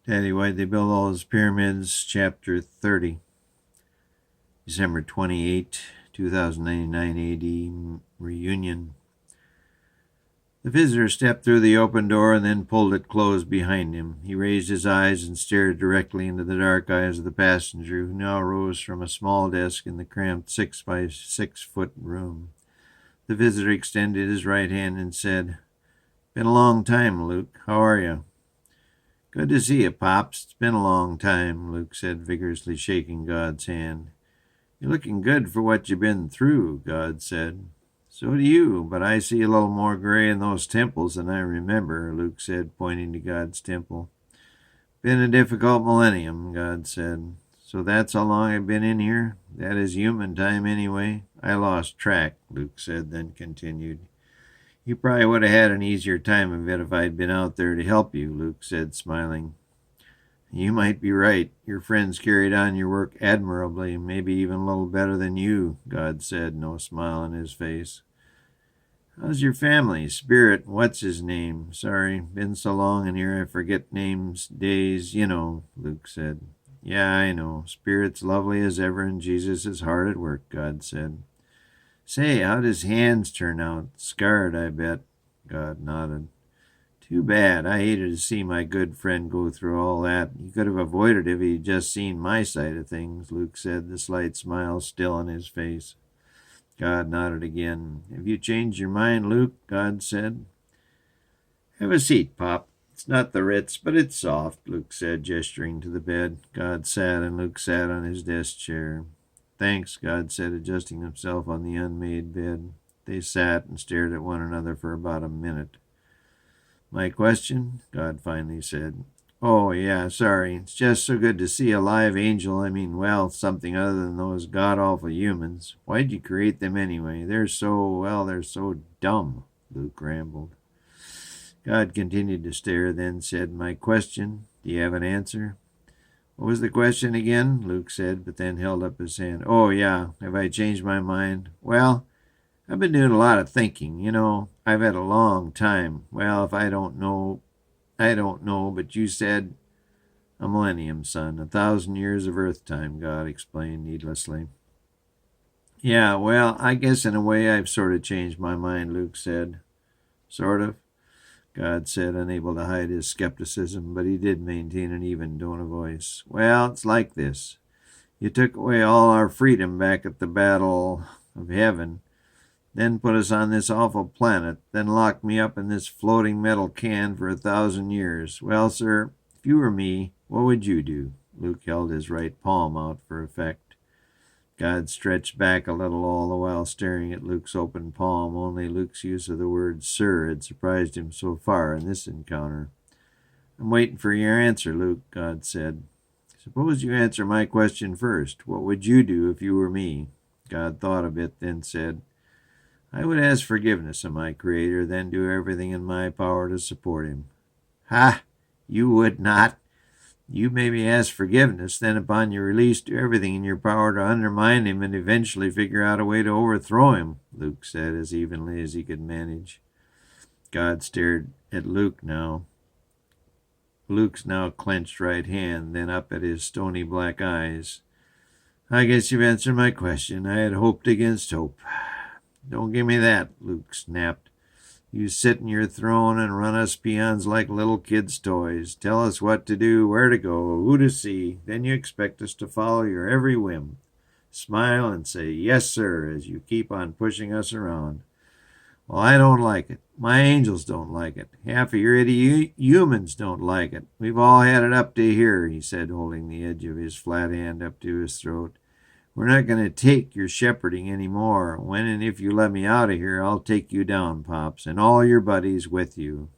Daddy, why'd they build all those pyramids? Chapter 30. December 28, 2099 AD. Reunion. The visitor stepped through the open door and then pulled it closed behind him. He raised his eyes and stared directly into the dark eyes of the passenger, who now rose from a small desk in the cramped 6-by-6-foot room. The visitor extended his right hand and said, "Been a long time, Luke. How are you?" "Good to see you, Pops. It's been a long time," Luke said, vigorously shaking God's hand. "You're looking good for what you've been through," God said. "So do you, but I see a little more gray in those temples than I remember," Luke said, pointing to God's temple. "Been a difficult millennium," God said. "So that's how long I've been in here? That is human time anyway." "I lost track," Luke said, then continued. "You probably would have had an easier time of it if I'd been out there to help you," Luke said, smiling. "You might be right. Your friends carried on your work admirably, maybe even a little better than you," God said, no smile on his face. "How's your family? Spirit, what's his name? Sorry, been so long in here I forget names, days, you know," Luke said. "Yeah, I know. Spirit's lovely as ever and Jesus is hard at work," God said. "Say, how'd his hands turn out? Scarred, I bet." God nodded. "Too bad. I hated to see my good friend go through all that. He could have avoided it if he'd just seen my side of things," Luke said, the slight smile still on his face. God nodded again. "Have you changed your mind, Luke?" God said. "Have a seat, Pop. It's not the Ritz, but it's soft," Luke said, gesturing to the bed. God sat, and Luke sat on his desk chair. "Thanks," God said, adjusting himself on the unmade bed. They sat and stared at one another for about a minute. "My question?" God finally said. "Oh, yeah, sorry. It's just so good to see a live angel. Well, something other than those god-awful humans. Why'd you create them anyway? They're so dumb," Luke rambled. God continued to stare, then said, "My question? Do you have an answer?" "What was the question again?" Luke said, but then held up his hand. "Oh, yeah. Have I changed my mind? Well, I've been doing a lot of thinking. I've had a long time. Well, if I don't know, but you said a millennium, son. 1,000 years of Earth time," God explained needlessly. "Yeah, well, I guess in a way I've sort of changed my mind," Luke said. "Sort of?" God said, unable to hide his skepticism, but he did maintain an even tone of voice. "Well, it's like this. You took away all our freedom back at the Battle of Heaven, then put us on this awful planet, then locked me up in this floating metal can for 1,000 years. Well, sir, if you were me, what would you do?" Luke held his right palm out for effect. God stretched back a little, all the while staring at Luke's open palm. Only Luke's use of the word "sir" had surprised him so far in this encounter. "I'm waiting for your answer, Luke," God said. "Suppose you answer my question first. What would you do if you were me?" God thought a bit, then said, "I would ask forgiveness of my Creator, then do everything in my power to support him." "Ha! You would not. You maybe ask forgiveness, then upon your release do everything in your power to undermine him and eventually figure out a way to overthrow him," Luke said as evenly as he could manage. God stared at Luke's now clenched right hand, then up at his stony black eyes. "I guess you've answered my question. I had hoped against hope." "Don't give me that," Luke snapped. "You sit in your throne and run us peons like little kids' toys. Tell us what to do, where to go, who to see. Then you expect us to follow your every whim. Smile and say, 'Yes, sir,' as you keep on pushing us around. Well, I don't like it. My angels don't like it. Half of your idiot humans don't like it. We've all had it up to here," he said, holding the edge of his flat hand up to his throat. "We're not going to take your shepherding any more. When and if you let me out of here, I'll take you down, Pops, and all your buddies with you."